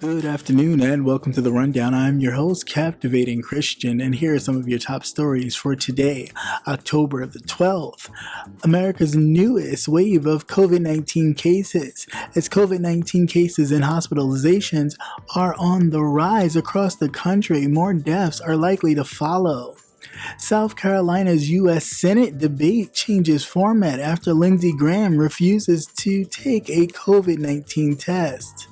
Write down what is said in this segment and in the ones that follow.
Good afternoon and welcome to the Rundown. I'm your host, Captivating Christian, and here are some of your top stories for today, October the 12th. America's newest wave of COVID-19 cases. As COVID-19 cases and hospitalizations are on the rise across the country, more deaths are likely to follow. South Carolina's U.S. Senate debate changes format after Lindsey Graham refuses to take a COVID-19 test.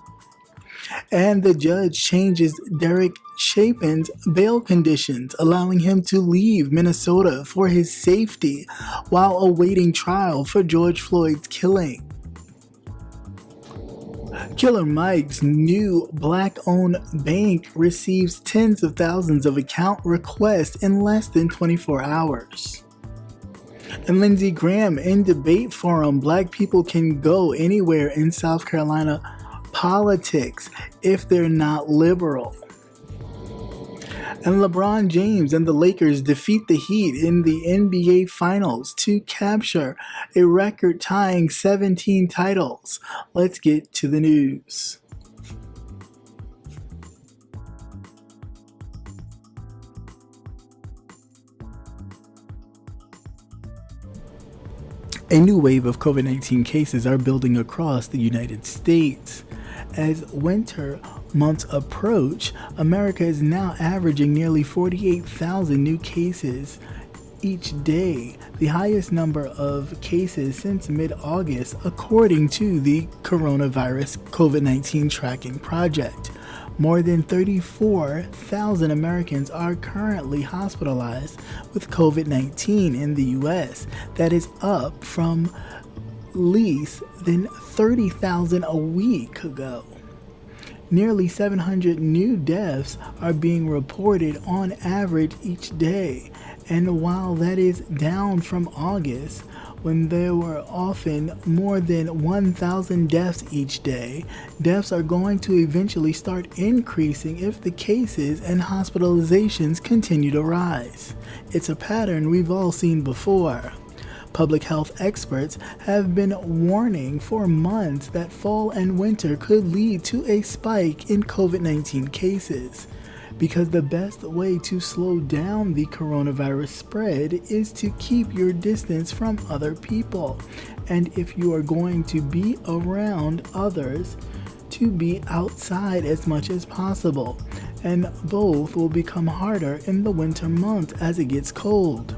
And the judge changes Derek Chauvin's bail conditions, allowing him to leave Minnesota for his safety while awaiting trial for George Floyd's killing. Killer Mike's new black-owned bank receives tens of thousands of account requests in less than 24 hours. And Lindsey Graham in debate forum, black people can go anywhere in South Carolina politics if they're not liberal. And LeBron James and the Lakers defeat the Heat in the NBA Finals to capture a record-tying 17 titles. Let's get to the news. A new wave of COVID-19 cases are building across the United States. As winter months approach, America is now averaging nearly 48,000 new cases each day, the highest number of cases since mid-August, according to the Coronavirus COVID-19 Tracking Project. More than 34,000 Americans are currently hospitalized with COVID-19 in the U.S. That is up from less than 30,000 a week ago. Nearly 700 new deaths are being reported on average each day, and while that is down from August, when there were often more than 1,000 deaths each day, deaths are going to eventually start increasing if the cases and hospitalizations continue to rise. It's a pattern we've all seen before. Public health experts have been warning for months that fall and winter could lead to a spike in COVID-19 cases, because the best way to slow down the coronavirus spread is to keep your distance from other people. And if you are going to be around others, to be outside as much as possible. And both will become harder in the winter months as it gets cold.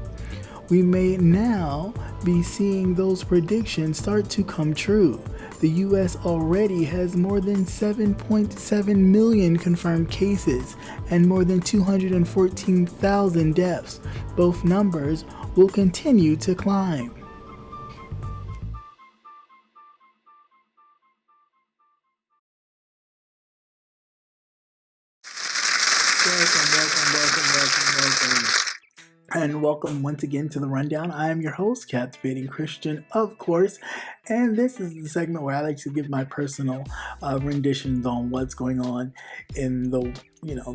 We may now be seeing those predictions start to come true. The U.S. already has more than 7.7 million confirmed cases and more than 214,000 deaths. Both numbers will continue to climb. Welcome. And welcome once again to the Rundown. I am your host, Captivating Christian, of course, and this is the segment where I like to give my personal renditions on what's going on in the,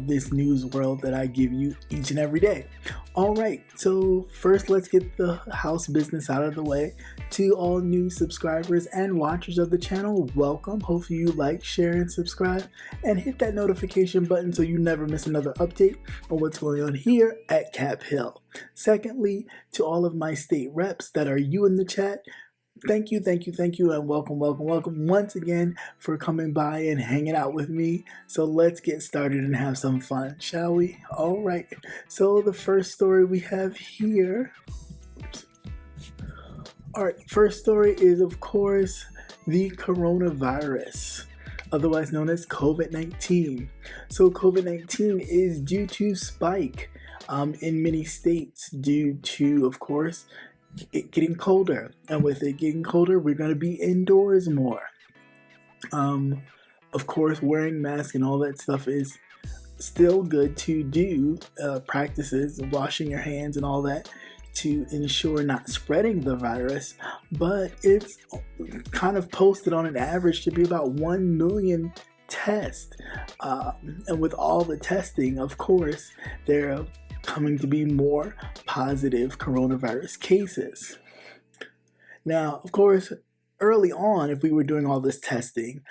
this news world that I give you each and every day. All right, so first let's get the house business out of the way. To all new subscribers and watchers of the channel, welcome. Hopefully you like, share, and subscribe, and hit that notification button so you never miss another update on what's going on here at Cap Hill. Secondly, to all of my state reps that are you in the chat, thank you, and welcome once again for coming by and hanging out with me. So let's get started and have some fun, shall we? All right, so the first story we have here. All right, first story is, of course, the coronavirus, otherwise known as COVID-19. So COVID-19 is due to spike in many states due to, of course, it getting colder. And with it getting colder, we're going to be indoors more. Of course, wearing masks and all that stuff is still good to do, practices, washing your hands and all that, to ensure not spreading the virus, but it's kind of posted on an average to be about 1 million tests. And with all the testing, of course, there are coming to be more positive coronavirus cases. Now, of course, early on, if we were doing all this testing,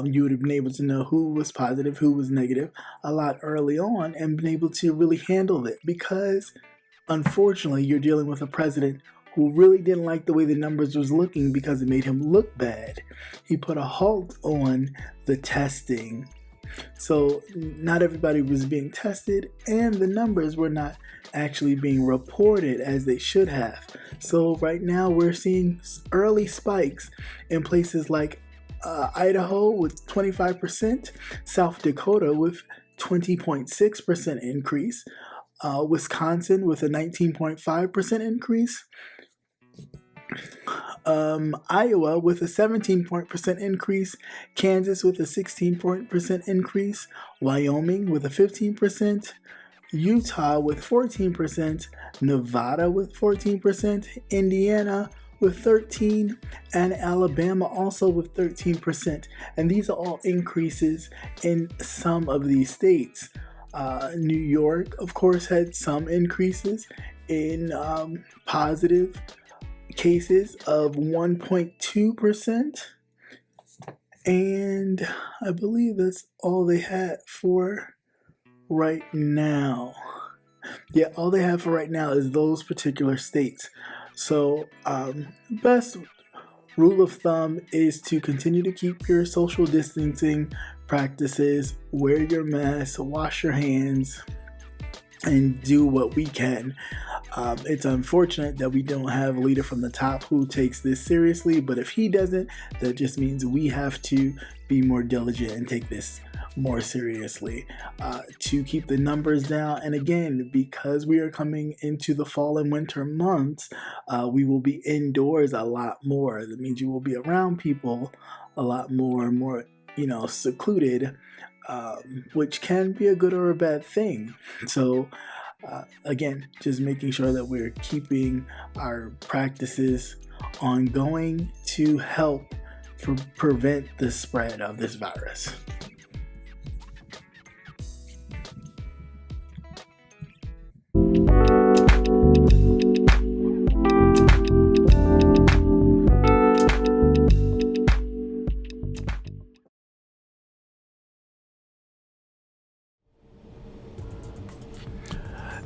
You would have been able to know who was positive, who was negative a lot early on and been able to really handle it, because unfortunately you're dealing with a president who really didn't like the way the numbers was looking because it made him look bad. He put a halt on the testing. So not everybody was being tested, and the numbers were not actually being reported as they should have. So right now we're seeing early spikes in places like Idaho with 25%, South Dakota with 20.6% increase, Wisconsin with a 19.5% increase, Iowa with a 17% increase, Kansas with a 16% increase, Wyoming with a 15%, Utah with 14%, Nevada with 14%, Indiana with 13%, and Alabama also with 13%. And these are all increases in some of these states. New York, of course, had some increases in positive cases of 1.2%, and I believe that's all they had for right now. Yeah, all they have for right now is those particular states. So best rule of thumb is to continue to keep your social distancing practices, wear your mask, wash your hands, and do what we can. It's unfortunate that we don't have a leader from the top who takes this seriously, but if he doesn't, that just means we have to be more diligent and take this more seriously to keep the numbers down. And again, because we are coming into the fall and winter months, we will be indoors a lot more. That means you will be around people a lot more, secluded, which can be a good or a bad thing. So again, just making sure that we're keeping our practices ongoing to help prevent the spread of this virus.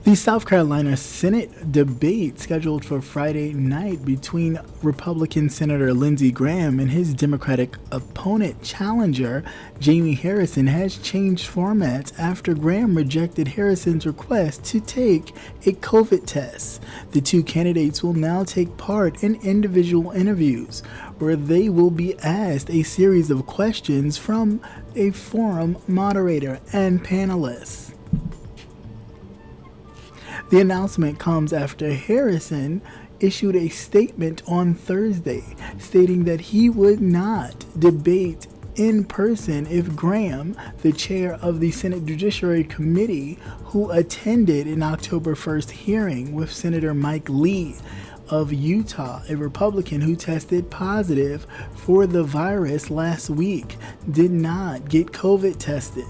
The South Carolina Senate debate scheduled for Friday night between Republican Senator Lindsey Graham and his Democratic opponent challenger Jamie Harrison has changed formats after Graham rejected Harrison's request to take a COVID test. The two candidates will now take part in individual interviews where they will be asked a series of questions from a forum moderator and panelists. The announcement comes after Harrison issued a statement on Thursday stating that he would not debate in person if Graham, the chair of the Senate Judiciary Committee, who attended an October 1st hearing with Senator Mike Lee of Utah, a Republican who tested positive for the virus last week, did not get COVID tested.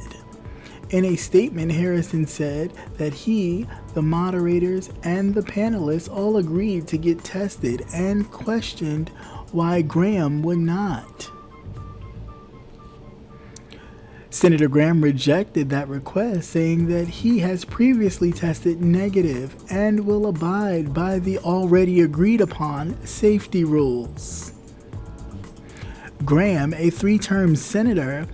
In a statement, Harrison said that he, the moderators, and the panelists all agreed to get tested and questioned why Graham would not. Senator Graham rejected that request, saying that he has previously tested negative and will abide by the already agreed upon safety rules. Graham, a three-term senator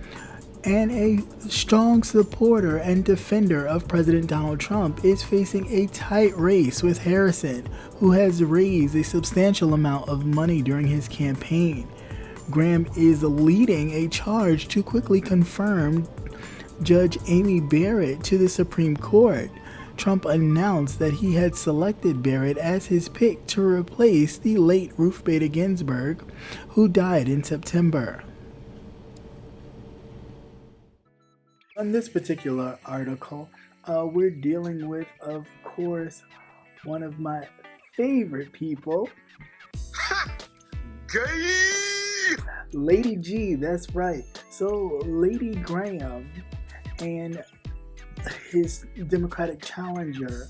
and a strong supporter and defender of President Donald Trump, is facing a tight race with Harrison, who has raised a substantial amount of money during his campaign. Graham is leading a charge to quickly confirm Judge Amy Barrett to the Supreme Court. Trump announced that he had selected Barrett as his pick to replace the late Ruth Bader Ginsburg, who died in September. On this particular article, we're dealing with, of course, one of my favorite people. Gay! Lady G, that's right. So Lady Graham and his Democratic challenger,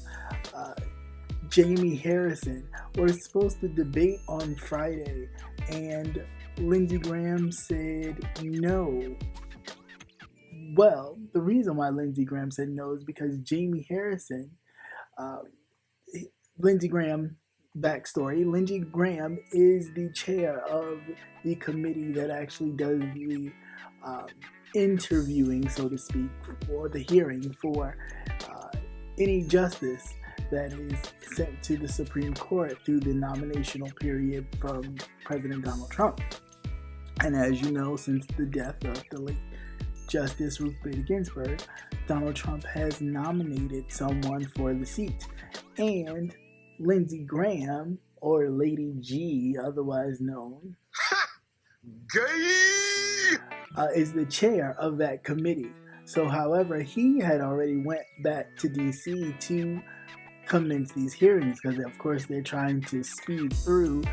Jamie Harrison, were supposed to debate on Friday, and Lindsey Graham said no. Well, the reason why Lindsey Graham said no is because Jamie Harrison, uh, Lindsey Graham, backstory, Lindsey Graham is the chair of the committee that actually does the um, interviewing, so to speak, or the hearing for any justice that is sent to the Supreme Court through the nominational period from President Donald Trump. And as you know, since the death of the late Justice Ruth Bader Ginsburg, Donald Trump has nominated someone for the seat. And Lindsey Graham, or Lady G, otherwise known, is the chair of that committee. So, however, he had already went back to D.C. to commence these hearings because, of course, they're trying to speed through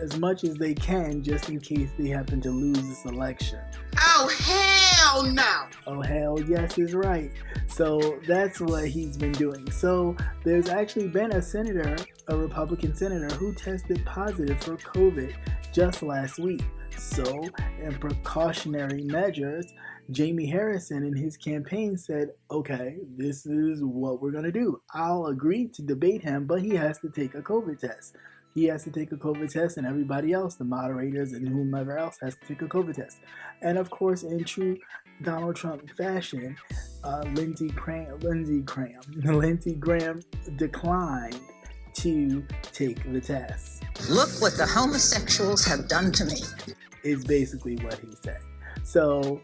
as much as they can just in case they happen to lose this election. Oh, hell no! Oh, hell yes is right. So that's what he's been doing. So there's actually been a Republican senator, who tested positive for COVID just last week. So, in precautionary measures, Jamie Harrison in his campaign said, okay, this is what we're going to do. I'll agree to debate him, but he has to take a COVID test. He has to take a COVID test, and everybody else, the moderators and whomever else, has to take a COVID test. And of course, in true Donald Trump fashion, Lindsey Graham declined to take the test. Look what the homosexuals have done to me, is basically what he said. So,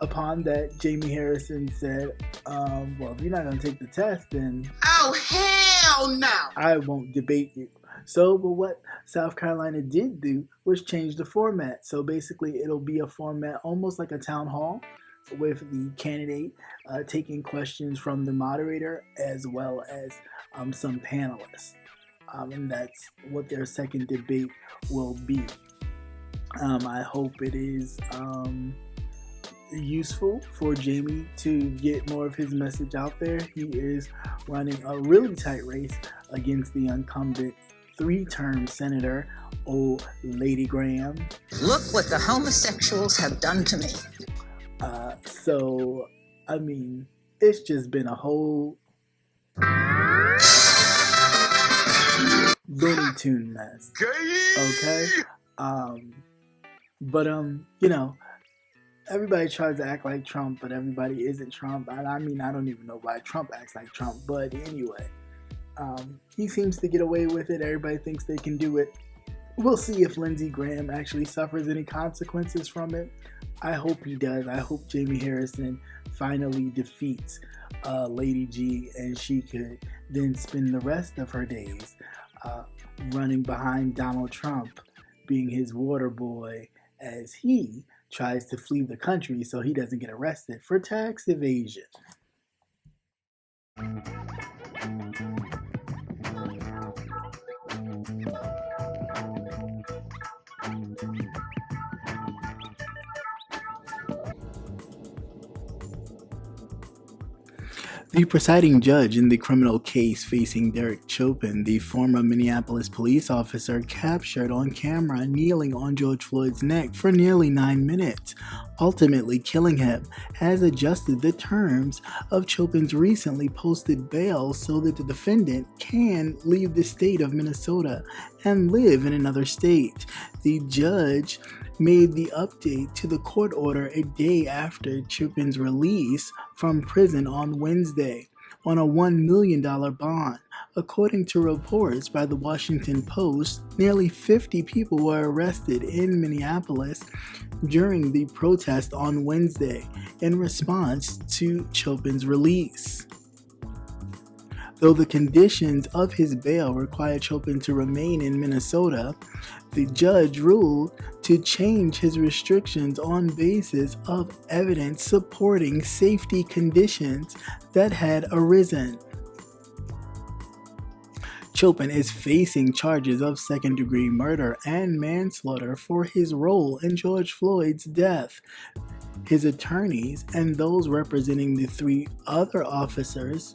upon that, Jamie Harrison said, well, if you're not going to take the test, then... Oh, hell no! I won't debate you. So, but what South Carolina did do was change the format. So basically, it'll be a format almost like a town hall, with the candidate taking questions from the moderator as well as some panelists. And that's what their second debate will be. I hope it is useful for Jamie to get more of his message out there. He is running a really tight race against the incumbent 3-term senator, old Lady Graham. Look what the homosexuals have done to me. So, I mean, it's just been a whole Looney Tune mess. Okay? But you know, everybody tries to act like Trump, but everybody isn't Trump. I mean, I don't even know why Trump acts like Trump, but anyway, he seems to get away with it. Everybody thinks they can do it. We'll see if Lindsey Graham actually suffers any consequences from it. I hope he does. I hope Jamie Harrison finally defeats Lady G, and she could then spend the rest of her days running behind Donald Trump, being his water boy, as he tries to flee the country so he doesn't get arrested for tax evasion. The presiding judge in the criminal case facing Derek Chauvin, the former Minneapolis police officer captured on camera kneeling on George Floyd's neck for nearly 9 minutes, ultimately killing him, has adjusted the terms of Chauvin's recently posted bail so that the defendant can leave the state of Minnesota and live in another state. The judge made the update to the court order a day after Chauvin's release from prison on Wednesday on a $1 million bond. According to reports by the Washington Post, nearly 50 people were arrested in Minneapolis during the protest on Wednesday in response to Chauvin's release. Though the conditions of his bail required Chauvin to remain in Minnesota, the judge ruled to change his restrictions on basis of evidence supporting safety conditions that had arisen. Chauvin is facing charges of second-degree murder and manslaughter for his role in George Floyd's death. His attorneys and those representing the 3 other officers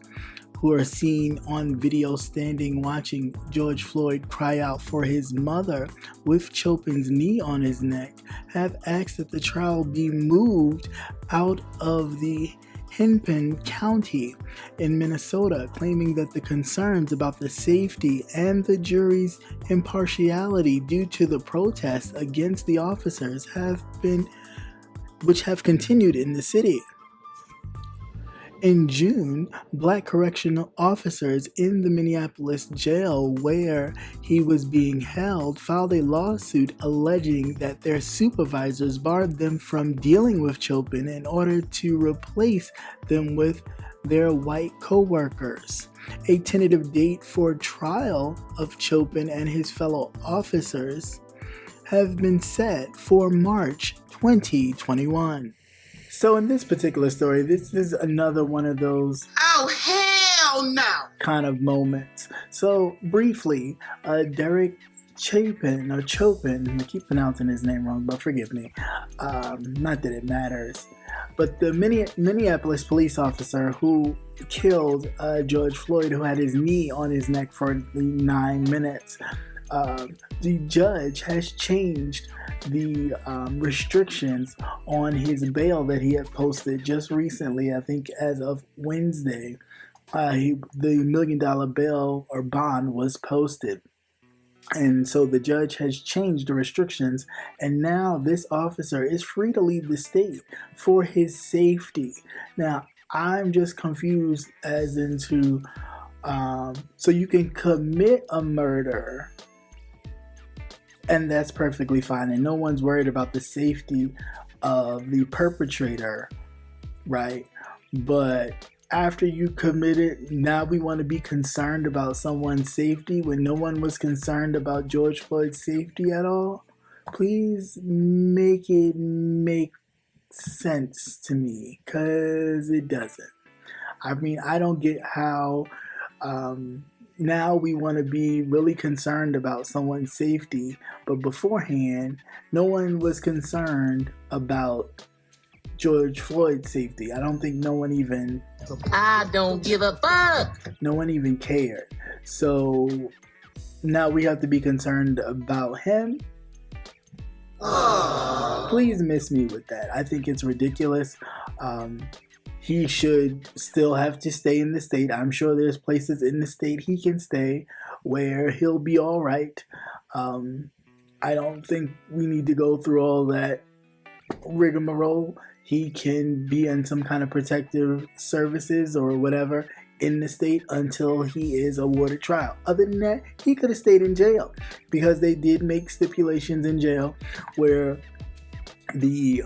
who are seen on video standing watching George Floyd cry out for his mother with Chauvin's knee on his neck, have asked that the trial be moved out of the Hennepin County in Minnesota, claiming that the concerns about the safety and the jury's impartiality due to the protests against the officers have continued in the city. In June, Black correctional officers in the Minneapolis jail where he was being held filed a lawsuit alleging that their supervisors barred them from dealing with Chauvin in order to replace them with their white co-workers. A tentative date for trial of Chauvin and his fellow officers have been set for March 2021. So in this particular story, this is another one of those Oh, hell no! kind of moments. So briefly, Derek Chauvin, I keep pronouncing his name wrong, but forgive me. Not that it matters. But the Minneapolis police officer who killed George Floyd, who had his knee on his neck for 9 minutes, the judge has changed the restrictions on his bail that he had posted just recently. I think as of Wednesday, the $1 million bail or bond was posted. And so the judge has changed the restrictions, and now this officer is free to leave the state for his safety. Now, I'm just confused as into, so you can commit a murder, and that's perfectly fine, and no one's worried about the safety of the perpetrator, right? But after you commit it, now we want to be concerned about someone's safety when no one was concerned about George Floyd's safety at all? Please make it make sense to me, because it doesn't. I mean, I don't get how now we want to be really concerned about someone's safety, but beforehand, no one was concerned about George Floyd's safety. I don't think no one even give a fuck. No one even cared. So now we have to be concerned about him. Please miss me with that. I think it's ridiculous. He should still have to stay in the state. I'm sure there's places in the state he can stay where he'll be all right. I don't think we need to go through all that rigmarole. He can be in some kind of protective services or whatever in the state until he is awarded trial. Other than that, he could have stayed in jail, because they did make stipulations in jail where the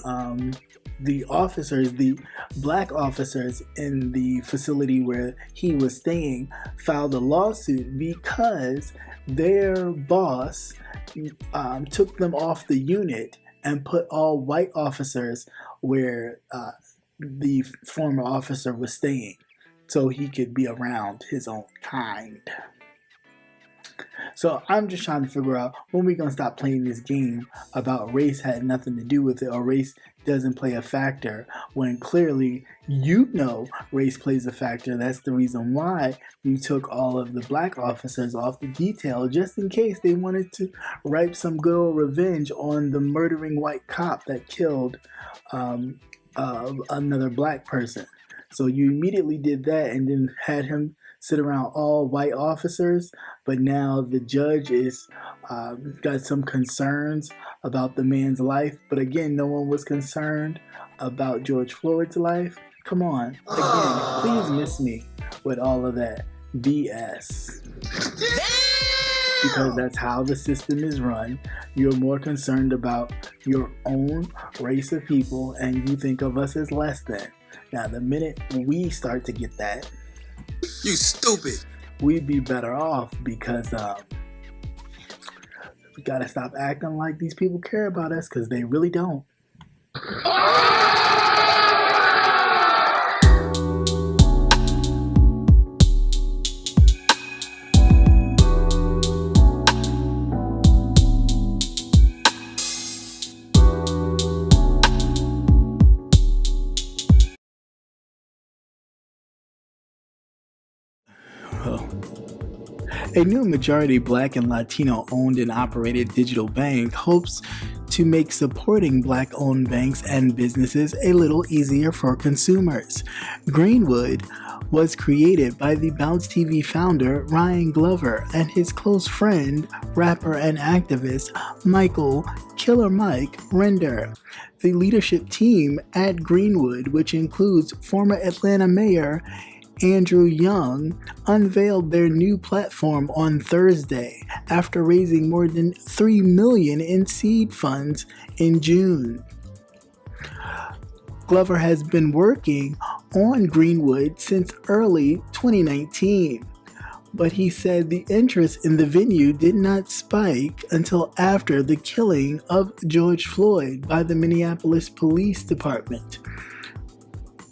officers, the black officers in the facility where he was staying, filed a lawsuit because their boss took them off the unit and put all white officers where the former officer was staying, so he could be around his own kind. So I'm just trying to figure out when we're going to stop playing this game about race had nothing to do with it, or race doesn't play a factor, when clearly race plays a factor. That's the reason why you took all of the black officers off the detail, just in case they wanted to write some good old revenge on the murdering white cop that killed another black person. So you immediately did that and then had him sit around all white officers, but now the judge is got some concerns about the man's life. But again, no one was concerned about George Floyd's life. Come on, again, please miss me with all of that BS. Because that's how the system is run. You're more concerned about your own race of people, and you think of us as less than. Now, the minute we start to get that, you stupid, we'd be better off, because we gotta stop acting like these people care about us, because they really don't. A new majority Black and Latino owned and operated digital bank hopes to make supporting Black-owned banks and businesses a little easier for consumers. Greenwood was created by the Bounce TV founder Ryan Glover and his close friend, rapper and activist Michael "Killer Mike" Render. The leadership team at Greenwood, which includes former Atlanta Mayor Andrew Young, unveiled their new platform on Thursday after raising more than $3 million in seed funds in June. Glover has been working on Greenwood since early 2019, but he said the interest in the venue did not spike until after the killing of George Floyd by the Minneapolis Police Department,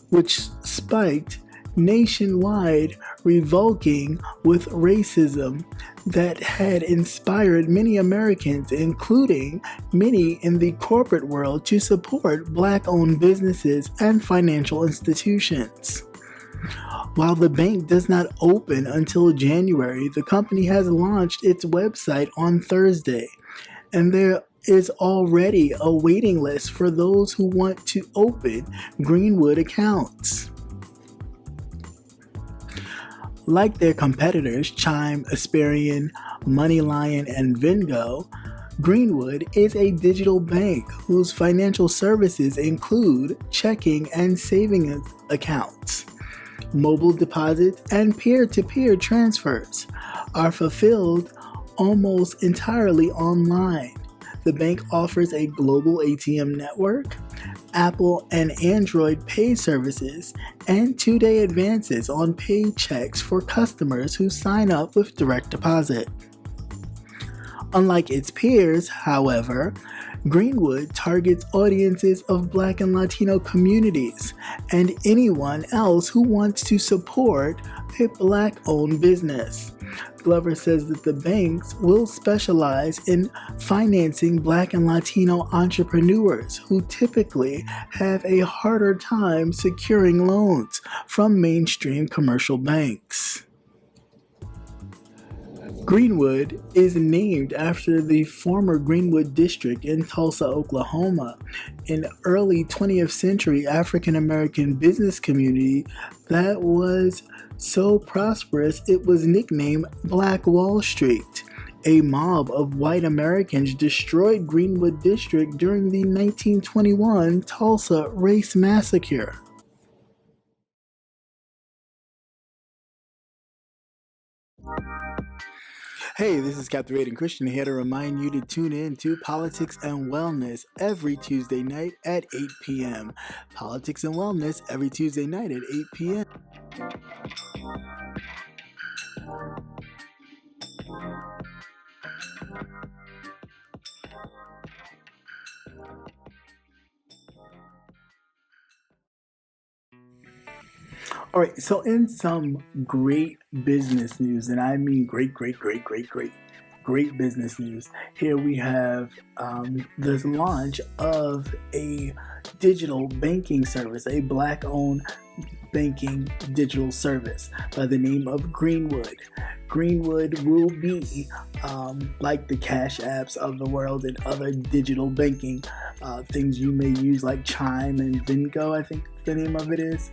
which spiked nationwide revolting with racism that had inspired many Americans, including many in the corporate world, to support Black-owned businesses and financial institutions. While the bank does not open until January, the company has launched its website on Thursday, and there is already a waiting list for those who want to open Greenwood accounts. Like their competitors Chime, Asperian, MoneyLion, and Vengo, Greenwood is a digital bank whose financial services include checking and savings accounts. Mobile deposits and peer-to-peer transfers are fulfilled almost entirely online. The bank offers a global ATM network, Apple and Android Pay services, and 2-day advances on paid checks for customers who sign up with direct deposit. Unlike its peers, however, Greenwood targets audiences of Black and Latino communities and anyone else who wants to support a Black-owned business. Glover says that the banks will specialize in financing Black and Latino entrepreneurs who typically have a harder time securing loans from mainstream commercial banks. Greenwood is named after the former Greenwood District in Tulsa, Oklahoma, an early 20th century African American business community that was so prosperous it was nicknamed Black Wall Street. A mob of white Americans destroyed Greenwood District during the 1921 Tulsa Race Massacre. Hey, this is Captivating Christian here to remind you to tune in to Politics and Wellness every Tuesday night at 8 p.m. Politics and Wellness every Tuesday night at 8 p.m. All right, so in some great business news, and I mean great business news, here we have the launch of a digital banking service, a Black-owned banking digital service by the name of Greenwood. Greenwood will be like the Cash Apps of the world and other digital banking things you may use like Chime and Vengo, I think the name of it is.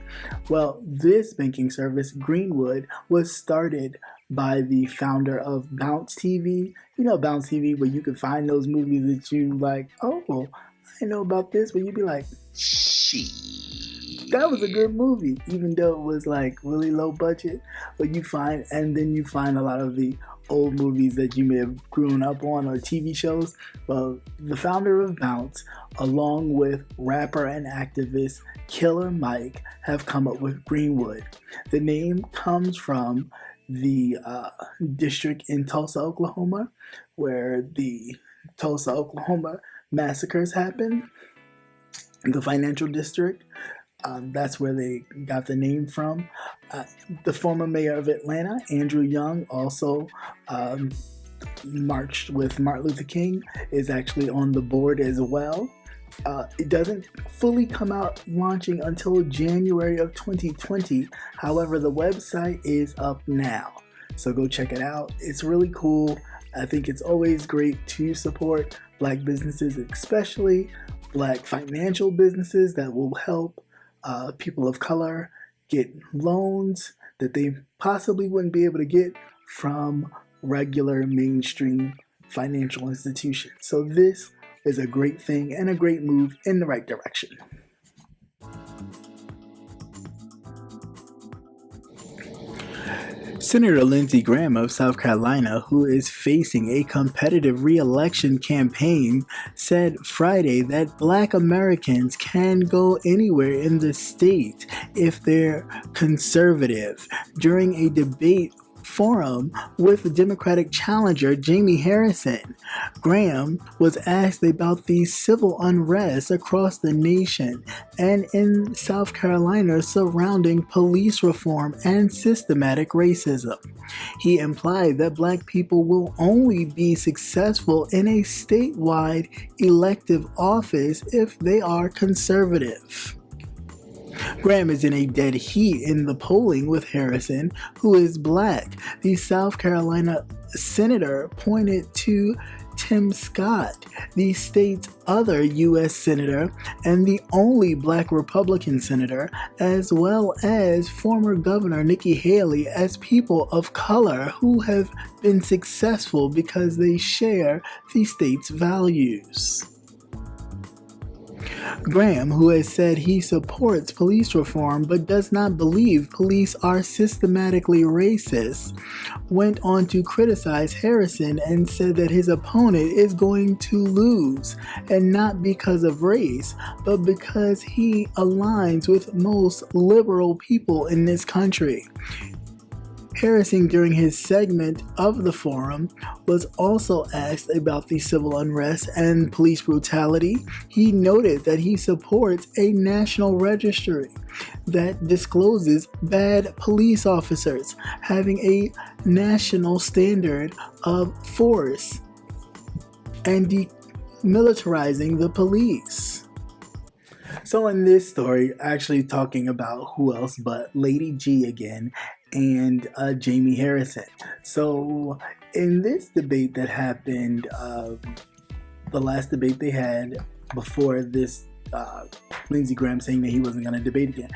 Well, this banking service, Greenwood, was started by the founder of Bounce TV. You know Bounce TV, where you can find those movies that you like, oh, I know about this, where you'd be like, that was a good movie, even though it was like really low budget. But you find a lot of the old movies that you may have grown up on or TV shows. Well, the founder of Bounce, along with rapper and activist Killer Mike, have come up with Greenwood. The name comes from the district in Tulsa, Oklahoma, where the Tulsa, Oklahoma massacres happened. The financial district. That's where they got the name from. The former mayor of Atlanta, Andrew Young, also marched with Martin Luther King, is actually on the board as well. It doesn't fully come out launching until January of 2020. However, the website is up now. So go check it out. It's really cool. I think it's always great to support Black businesses, especially Black financial businesses that will help people of color get loans that they possibly wouldn't be able to get from regular mainstream financial institutions. So this is a great thing and a great move in the right direction. Senator Lindsey Graham of South Carolina, who is facing a competitive re-election campaign, said Friday that Black Americans can go anywhere in the state if they're conservative during a debate forum with Democratic challenger Jamie Harrison. Graham was asked about the civil unrest across the nation and in South Carolina surrounding police reform and systematic racism. He implied that Black people will only be successful in a statewide elective office if they are conservative. Graham is in a dead heat in the polling with Harrison, who is Black. The South Carolina senator pointed to Tim Scott, the state's other U.S. senator and the only Black Republican senator, as well as former Governor Nikki Haley, as people of color who have been successful because they share the state's values. Graham, who has said he supports police reform but does not believe police are systematically racist, went on to criticize Harrison and said that his opponent is going to lose, and not because of race, but because he aligns with most liberal people in this country. Harrison, during his segment of the forum, was also asked about the civil unrest and police brutality. He noted that he supports a national registry that discloses bad police officers, having a national standard of force and demilitarizing the police. So in this story, actually talking about who else but Lady G again, and Jamie Harrison. So in this debate that happened, the last debate they had before this, Lindsey Graham saying that he wasn't going to debate again,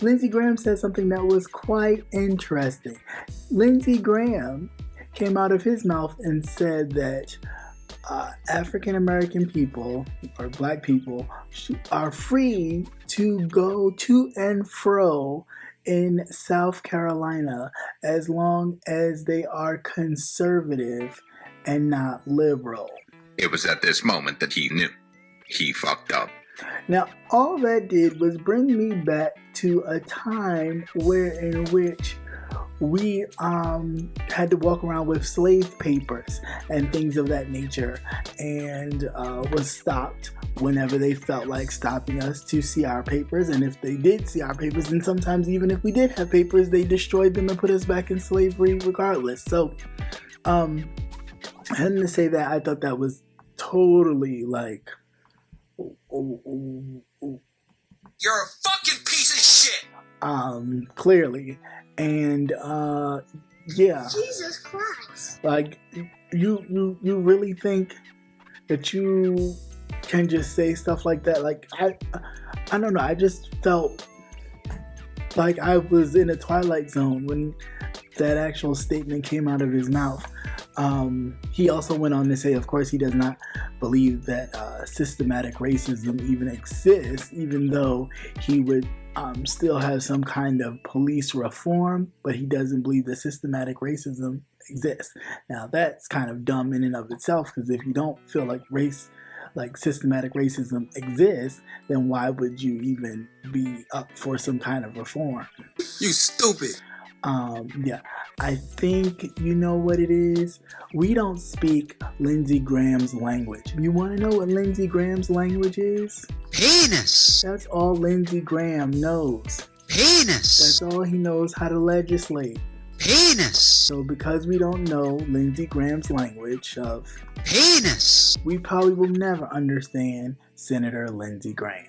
Lindsey Graham said something that was quite interesting. Lindsey Graham came out of his mouth and said that African American people or Black people are free to go to and fro in South Carolina as long as they are conservative and not liberal. It was at this moment that he knew. He fucked up. Now, all that did was bring me back to a time in which we had to walk around with slave papers and things of that nature, and was stopped whenever they felt like stopping us to see our papers. And if they did see our papers, and sometimes even if we did have papers, they destroyed them and put us back in slavery regardless. So having to say that, I thought that was totally like You're a fucking piece of shit! Clearly. And yeah, Jesus Christ. like you really think that you can just say stuff like that? Like I don't know, I just felt like I was in a twilight zone when that actual statement came out of his mouth. He also went on to say, of course, he does not believe that systematic racism even exists, even though he would still have some kind of police reform, but he doesn't believe that systematic racism exists. Now, that's kind of dumb in and of itself, because if you don't feel like systematic racism exists, then why would you even be up for some kind of reform? You stupid! Yeah, I think you know what it is. We don't speak Lindsey Graham's language. You want to know what Lindsey Graham's language is? Penis. That's all Lindsey Graham knows. Penis. That's all he knows how to legislate. Penis. So because we don't know Lindsey Graham's language of Penis, we probably will never understand Senator Lindsey Graham.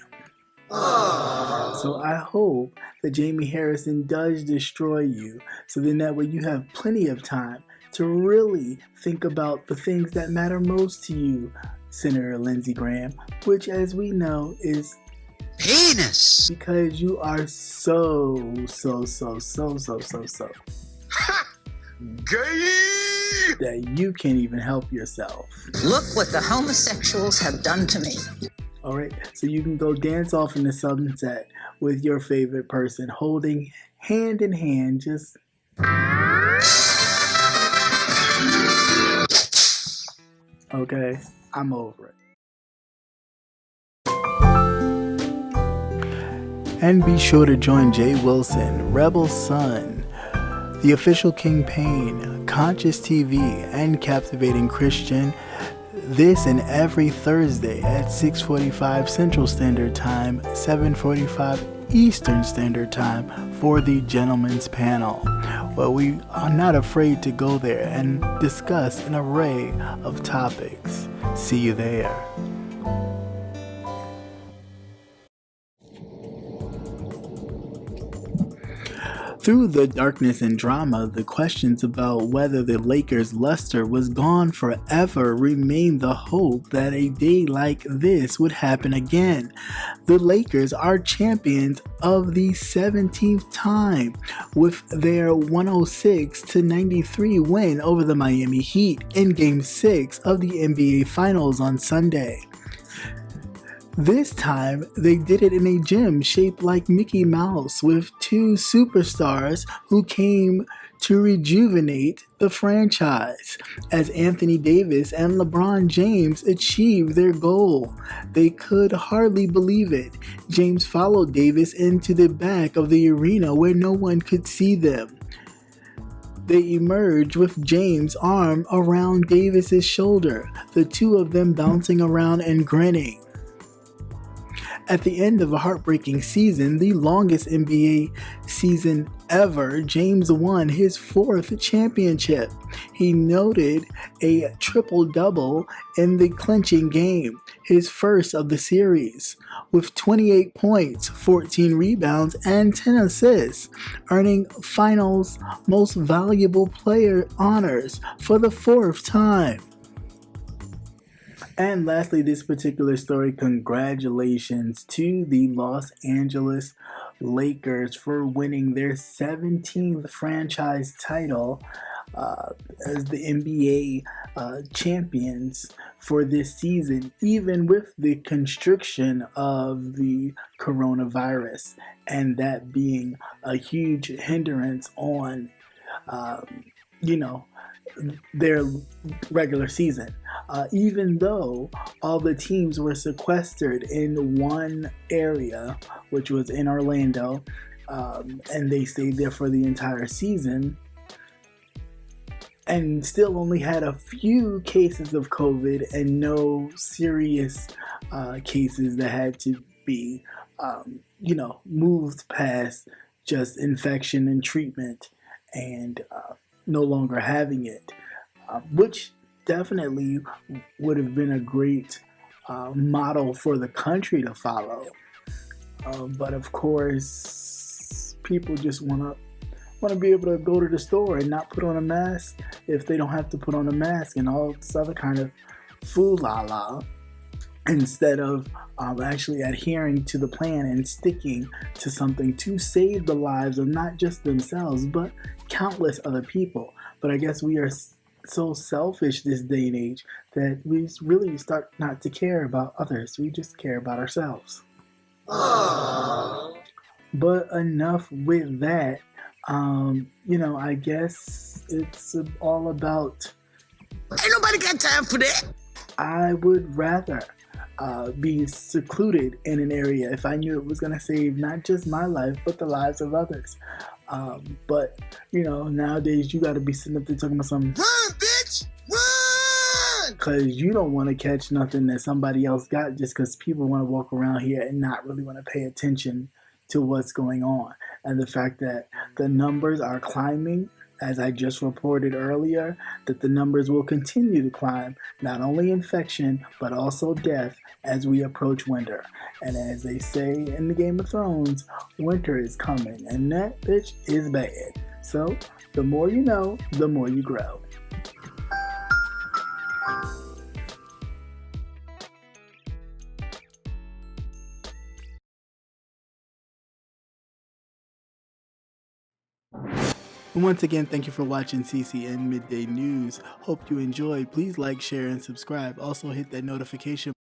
So I hope that Jamie Harrison does destroy you, so then that way you have plenty of time to really think about the things that matter most to you, Senator Lindsey Graham, which, as we know, is penis, because you are so Gay! that you can't even help yourself. Look what the homosexuals have done to me. Alright, so you can go dance off in the sunset with your favorite person, holding hand in hand, just... Okay, I'm over it. And be sure to join Jay Wilson, Rebel Sun, The Official Kingpin, Conscious TV, and Captivating Christian this and every Thursday at 6:45 Central Standard Time, 7:45 Eastern Standard Time for the Gentleman's Panel, where we are not afraid to go there and discuss an array of topics. See you there. Through the darkness and drama, the questions about whether the Lakers' luster was gone forever remain the hope that a day like this would happen again. The Lakers are champions of the 17th time with their 106-93 win over the Miami Heat in Game 6 of the NBA Finals on Sunday. This time, they did it in a gym shaped like Mickey Mouse with two superstars who came to rejuvenate the franchise. As Anthony Davis and LeBron James achieved their goal, they could hardly believe it. James followed Davis into the back of the arena where no one could see them. They emerged with James' arm around Davis's shoulder, the two of them bouncing around and grinning. At the end of a heartbreaking season, the longest NBA season ever, James won his 4th championship. He noted a triple-double in the clinching game, his first of the series, with 28 points, 14 rebounds, and 10 assists, earning Finals Most Valuable Player honors for the 4th time. And lastly, this particular story, congratulations to the Los Angeles Lakers for winning their 17th franchise title as the NBA champions for this season, even with the constriction of the coronavirus, and that being a huge hindrance on, their regular season. Even though all the teams were sequestered in one area, which was in Orlando, and they stayed there for the entire season, and still only had a few cases of COVID and no serious cases that had to be, moved past just infection and treatment and no longer having it, which definitely would have been a great model for the country to follow. But of course, people just want to be able to go to the store and not put on a mask if they don't have to put on a mask and all this other kind of foo-la-la, instead of actually adhering to the plan and sticking to something to save the lives of not just themselves, but countless other people. But I guess we are so selfish this day and age that we really start not to care about others. We just care about ourselves. Aww. But enough with that. I guess it's all about... Ain't nobody got time for that. I would rather be secluded in an area if I knew it was going to save not just my life, but the lives of others. But, nowadays you got to be sitting up there talking about something. Run, bitch! Run! Because you don't want to catch nothing that somebody else got just because people want to walk around here and not really want to pay attention to what's going on. And the fact that the numbers are climbing as I just reported earlier, that the numbers will continue to climb, not only infection, but also death as we approach winter. And as they say in the Game of Thrones, winter is coming, and that bitch is bad. So, the more you know, the more you grow. And once again, thank you for watching CCN Midday News. Hope you enjoyed. Please like, share, and subscribe. Also hit that notification